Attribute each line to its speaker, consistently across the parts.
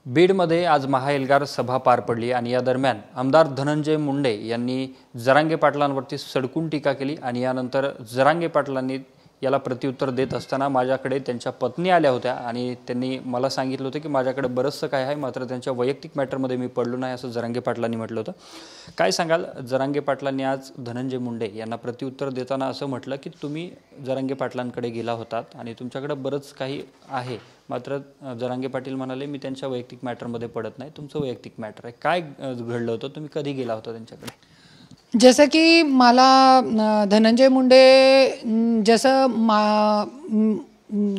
Speaker 1: बीडमध्ये आज महाएल्गार सभा पार पडली आणि या दरम्यान आमदार धनंजय मुंडे यांनी जरांगे पाटलांवरती सडकून टीका केली आणि यानंतर जरांगे पाटलांनी याला प्रत्युत्तर देत असताना माझ्याकडे त्यांच्या पत्नी आल्या होत्या आणि त्यांनी मला सांगितलं होतं की माझ्याकडे बरंचसं काय आहे, मात्र त्यांच्या वैयक्तिक मॅटरमध्ये मी पडलो नाही असं जरांगे पाटलांनी म्हटलं होतं। काय सांगाल, जरांगे पाटलांनी आज धनंजय मुंडे यांना प्रत्युत्तर देताना असं म्हटलं की तुम्ही जरांगे पाटलांकडे गेला होतात आणि तुमच्याकडे बरंच काही आहे, मात्र जरांगे पाटील म्हणाले मी त्यांच्या वैयक्तिक मॅटरमध्ये पडत नाही, तुमचं वैयक्तिक मॅटर आहे। काय घडलं होतं, तुम्ही कधी गेला होता त्यांच्याकडे?
Speaker 2: जसं की मला धनंजय मुंडे जसं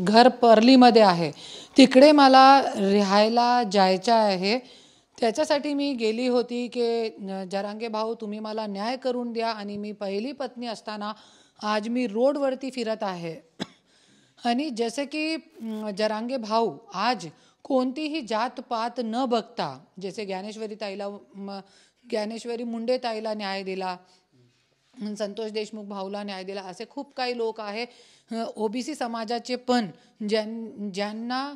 Speaker 2: घर परलीमध्ये आहे तिकडे मला राहायला जायचं आहे, त्याच्यासाठी मी गेली होती की जरांगे भाऊ तुम्ही मला न्याय करून द्या। आणि मी पहिली पत्नी असताना आज मी रोडवरती फिरत आहे आणि जसं की जरांगे भाऊ आज कोणतीही जातपात न बघता जसे ज्ञानेश्वरी मुंडे ताईला न्याय दिला, संतोष देशमुख भाऊला न्याय दिला, असे खूप काही लोक आहे ओबीसी समाजाचे पण ज्यांना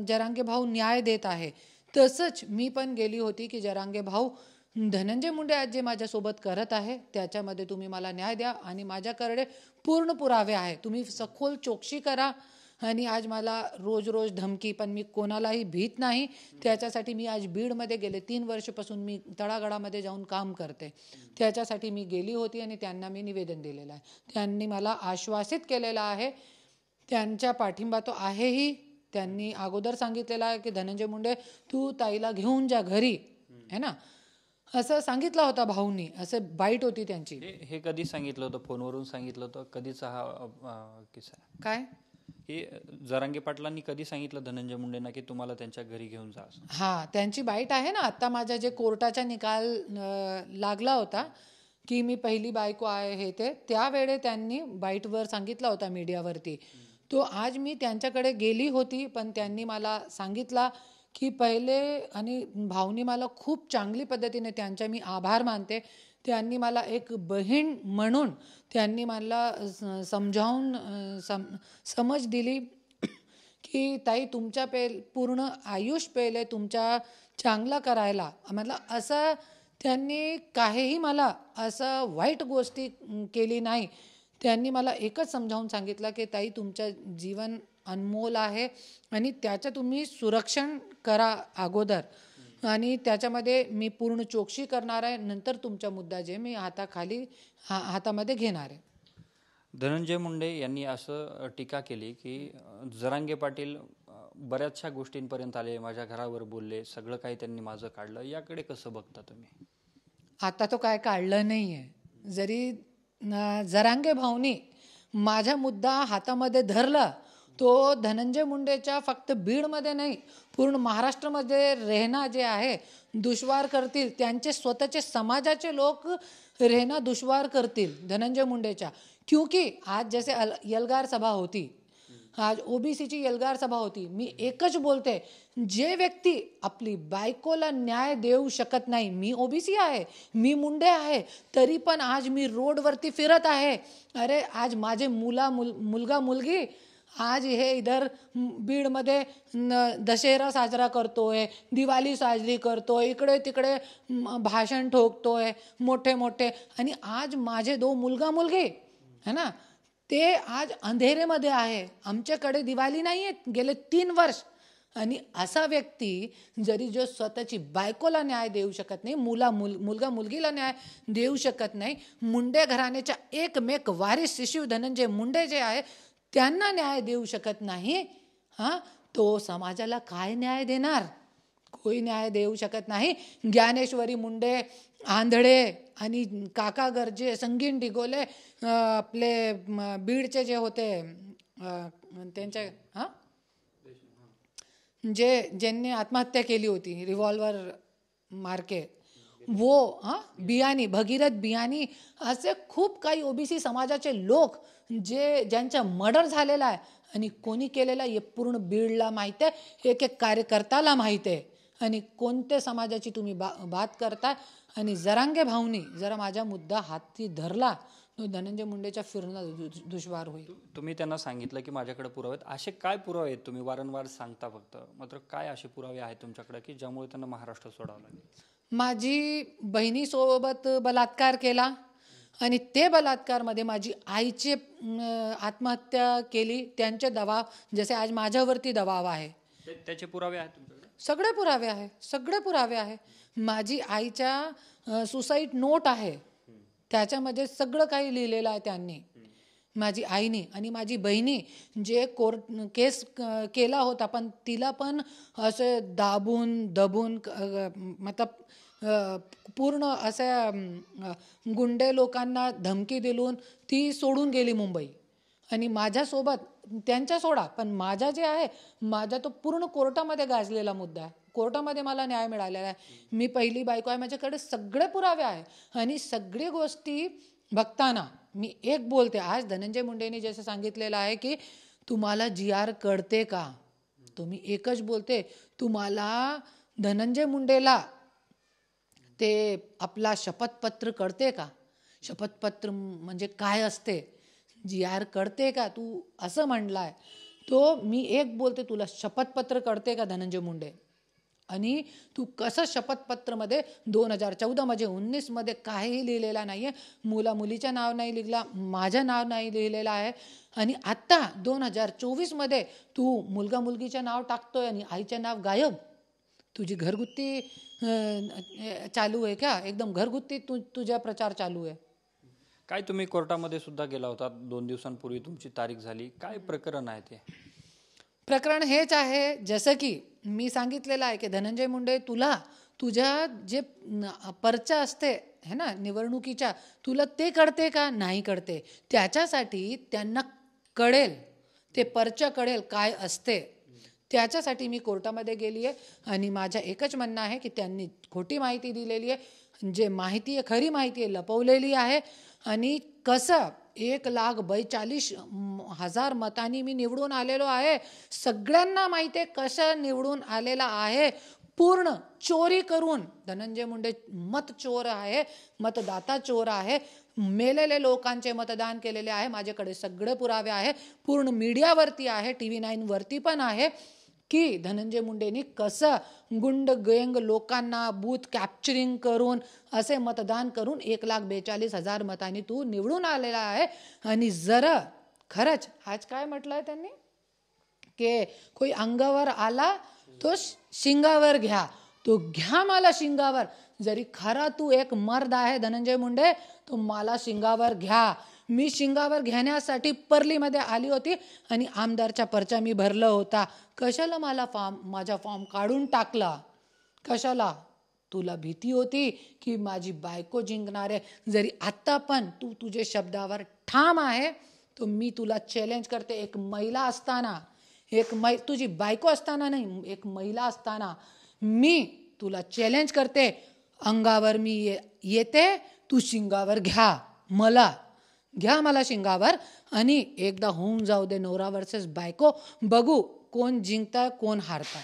Speaker 2: जरांगे भाऊ न्याय देत आहे। तसंच मी पण गेली होती की जरांगे भाऊ धनंजय मुंडे आज जे माझ्यासोबत करत आहे त्याच्यामध्ये तुम्ही मला न्याय द्या आणि माझ्याकडे पूर्ण पुरावे आहे, तुम्ही सखोल चौकशी करा। आणि आज मला रोज रोज धमकी, पण मी कोणालाही भीत नाही, त्याच्यासाठी मी आज बीडमध्ये गेले 3 वर्षापासून मी तळागाळामध्ये जाऊन काम करते, त्याच्यासाठी मी गेली होती आणि त्यांना मी निवेदन दिलेलं आहे। त्यांनी मला आश्वासित केलेलं आहे, त्यांचा पाठिंबा तो आहेही। त्यांनी अगोदर सांगितलेलं आहे की धनंजय मुंडे तू ताईला घेऊन जा घरी, है ना, असं सांगितलं होतं भाऊंनी, असं बाईट होती त्यांची।
Speaker 1: हे कधी सांगितलं होतं, फोनवरून सांगितलं होतं, कधीचा हा किस्सा
Speaker 2: काय
Speaker 1: हे जरांगे पाटलांनी कधी सांगितलं धनंजय मुंडेंना की तुम्हाला त्यांच्या घरी घेऊन जा?
Speaker 2: हां, त्यांची बाईट आहे ना, आता माझा जे कोर्टाचा निकाल लागला होता की मी पहिली बायको आहे हे ते, त्यावेळे त्यांनी बाईटवर सांगितला होता मीडियावरती। तो आज मी त्यांच्याकडे गेली होती, पण त्यांनी मला सांगितलं की पहिले, आणि भाऊनी मला खूप चांगली पद्धतीने त्यांचा मी आभार मानते, त्यांनी मला एक बहीण म्हणून त्यांनी मला समजावून समज दिली की ताई तुमच्या पूर्ण आयुष्य पहिले तुमच्या चांगला करायला म्हटलं, असं त्यांनी काहीही मला असं वाईट गोष्टी केली नाही। त्यांनी मला एकच समजावून सांगितलं की ताई तुमचं जीवन अनमोल आहे आणि त्याचं तुम्ही सुरक्षण करा अगोदर, आणि त्याच्यामध्ये मी पूर्ण चौकशी करणार आहे, नंतर तुमचा मुद्दा जे मी हातामध्ये घेणार आहे।
Speaker 1: धनंजय मुंडे यांनी असं टीका केली की जरांगे पाटील बऱ्याचशा गोष्टींपर्यंत आले, माझ्या घरावर बोलले, सगळं काही त्यांनी माझं काढलं, याकडे कसं बघता तुम्ही?
Speaker 2: आता तो काय काढलं नाही आहे, जरी जरांगे भाऊनी माझा मुद्दा हातामध्ये धरला, तो धनंजय मुंडेच्या फक्त बीडमध्ये नाही पूर्ण महाराष्ट्रामध्ये राहणं जे आहे दुश्वार करतील, त्यांचे स्वतःचे समाजाचे लोक राहणं दुश्वार करतील धनंजय मुंडेच्या। क्योंकि आज जैसे एल्गार सभा होती, आज ओबीसीची एल्गार सभा होती, मी एकच बोलते, जे व्यक्ती आपली बायकोला न्याय देऊ शकत नाही, मी ओबीसी आहे, मी मुंडे आहे, तरी पण आज मी रोडवरती फिरत आहे, अरे आज माझे मुलगा मुलगी आज हे इधर बीडमध्ये दशहरा साजरा करतोय, दिवाळी साजरी करतोय, इकडे तिकडे भाषण ठोकतोय मोठे मोठे, आणि आज माझे 2 मुलगा मुलगी है ना, ते आज अंधेरेमध्ये आहे, आमच्याकडे दिवाळी नाही आहे गेले 3 वर्ष। आणि असा व्यक्ती जरी जो स्वतःची बायकोला न्याय देऊ शकत नाही, मुलगा मुलगीला न्याय देऊ शकत नाही, मुंडे घराण्याच्या एकमेक वारिस शिशु धनंजय मुंडे जे आहे त्यांना न्याय देऊ शकत नाही, हां, तो समाजाला काय न्याय देणार? कोई न्याय देऊ शकत नाही। ज्ञानेश्वरी मुंडे, आंधळे आणि काका गर्जे, संगीन डिगोले, आपले बीडचे जे होते त्यांच्या ज्यांनी आत्महत्या केली होती रिव्हॉल्वर मारके, वो बियानी, भगीरथ बियानी, असे खूप काही ओबीसी समाजाचे लोक ज्यांचा मर्डर झालेला आहे आणि कोणी केलेला हे पूर्ण बीडला माहिती आहे, एक एक कार्यकर्त्याला माहिती आहे, आणि कोणत्या समाजाची तुम्ही बात करता। आणि जरांगे भाऊनी जरा माझा मुद्दा हाती धरला तो धनंजय मुंडेच्या फिरणं दुष्वार होईल.
Speaker 1: तुम्ही त्यांना सांगितलं की माझ्याकडे पुरावे आहेत. असे काय पुरावे आहेत? तुम्ही वारंवार सांगता फक्त, मात्र काय असे पुरावे आहेत तुमच्याकडे की ज्यामुळे त्यांना महाराष्ट्र सोडावं लागेल?
Speaker 2: माझी बहिणीसोबत बलात्कार केला आणि ते बलात्कारमध्ये माझी आईची आत्महत्या केली. त्यांचे दबाव, जसे आज माझ्यावरती दबाव आहे,
Speaker 1: त्याचे पुरावे आहेत तुमच्याकडे?
Speaker 2: सगळे पुरावे आहे, सगळे पुरावे आहे. माझी आईच्या सुसाईड नोट आहे, त्याच्यामध्ये सगळं काही लिहिलेलं आहे त्यांनी, माझी आईनी. आणि माझी बहिणी जे केस केला होता, पण तिला पण असे दबून मतलब पूर्ण अशा गुंडे लोकांना धमकी दिलून ती सोडून गेली मुंबई. आणि माझ्यासोबत त्यांच्या सोडा, पण माझा जे आहे, माझा तो पूर्ण कोर्टामध्ये गाजलेला मुद्दा आहे. कोर्टामध्ये मला न्याय मिळालेला आहे. मी पहिली बायको आहे, माझ्याकडे सगळे पुरावे आहे. आणि सगळी गोष्टी बघताना मी एक बोलते, आज धनंजय मुंडेंनी जसं सांगितलेलं आहे की तुम्हाला GR कळते का, तो मी एकच बोलते, तुम्हाला धनंजय मुंडेला ते आपला शपथपत्र कळते का? शपथपत्र म्हणजे काय असते, GR कळते का? तू असं म्हणलाय, तो मी एक बोलते, तुला शपथपत्र कळते का धनंजय मुंडे? आणि तू कसं शपथपत्रमध्ये 2014 म्हणजे 19मध्ये काहीही लिहिलेला नाही आहे, मुलीचं नाव नाही लिहिला, माझं नाव नाही लिहिलेलं आहे. आणि आत्ता 2024मध्ये तू मुलगीचं नाव टाकतोय आणि आईचं नाव गायब. तुझी घरगुती चालू आहे का? एकदम घरगुती तुझा प्रचार चालू आहे.
Speaker 1: काय तुम्ही कोर्टामध्ये सुद्धा गेला होता 2 दिवसांपूर्वी, तुमची तारीख झाली, काय प्रकरण आहे ते?
Speaker 2: प्रकरण हेच आहे, जसं की मी सांगितलेलं आहे की धनंजय मुंडे, तुझ्या जे पर्चा असते है ना निवडणुकीच्या, तुला ते कळते का? नाही कळते. त्याच्यासाठी त्यांना कळेल, ते पर्चा कळेल काय असते. त्याच्यासाठी मी कोर्टामध्ये गेली आहे. आणि माझं एकच म्हणणं आहे की त्यांनी खोटी माहिती दिलेली आहे, जे माहिती आहे खरी माहिती आहे लपवलेली आहे. आणि कसं 1,42,000 मतांनी मी निवडून आलेलो आहे, सगळ्यांना माहिती आहे कसं निवडून आलेला आहे. पूर्ण चोरी करून धनंजय मुंडे मत चोर आहे, मतदाता चोर आहे, मेलेले लोकांचे मतदान केलेले आहे. माझ्याकडे सगळे पुरावे आहे, पूर्ण मीडियावरती आहे, TV9 वरती पण आहे की धनंजय मुंडेंनी कसं गुंड गँग लोकांना बूथ कॅप्चरिंग करून असे मतदान करून 1,42,000 मतांनी तू निवडून आलेला आहे. आणि जरा खरंच आज काय म्हटलंय त्यांनी की कोई अंगावर आला तो शिंगावर घ्या, तो घ्या मला शिंगावर. जरी खरा तू एक मर्द आहे धनंजय मुंडे, तो मला शिंगावर घ्या. मी शिंगावर घेण्यासाठी परलीमध्ये आली होती आणि आमदारचा पर्चा मी भरला होता. कशाला माझा फॉर्म काढून टाकला? कशाला? तुला भीती होती की माझी बायको जिंकणार आहे. जरी आत्ता पण तू तुझे शब्दावर ठाम आहे, तो मी तुला चॅलेंज करते, एक महिला असताना, तुझी बायको असताना नाही, एक महिला असताना मी तुला चॅलेंज करते, अंगावर मी येते, तू शिंगावर घ्या मला शिंगावर. आणि एकदा होऊन जाऊ दे नवरा वर्सेस बायको, बघू कोण जिंकताय कोण हारताय.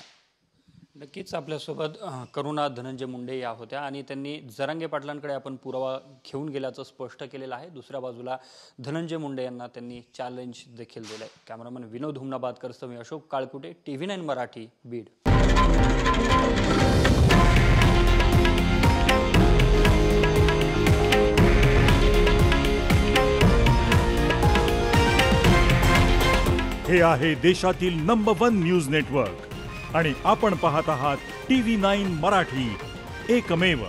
Speaker 1: नक्कीच आपल्यासोबत करुणा धनंजय मुंडे या होत्या आणि त्यांनी जरांगे पाटलांकडे आपण पुरावा घेऊन गेल्याचं स्पष्ट केलेलं आहे. दुसऱ्या बाजूला धनंजय मुंडे यांना त्यांनी चॅलेंज देखील दिलं आहे. कॅमेरामन विनोद हुमनाबादकर, मी अशोक काळकुटे, TV9 मराठी, बीड.
Speaker 3: हे आहे देशातील नंबर 1 न्यूज नेटवर्क आणि आपण पाहत आहात TV9 मराठी, एकमेव.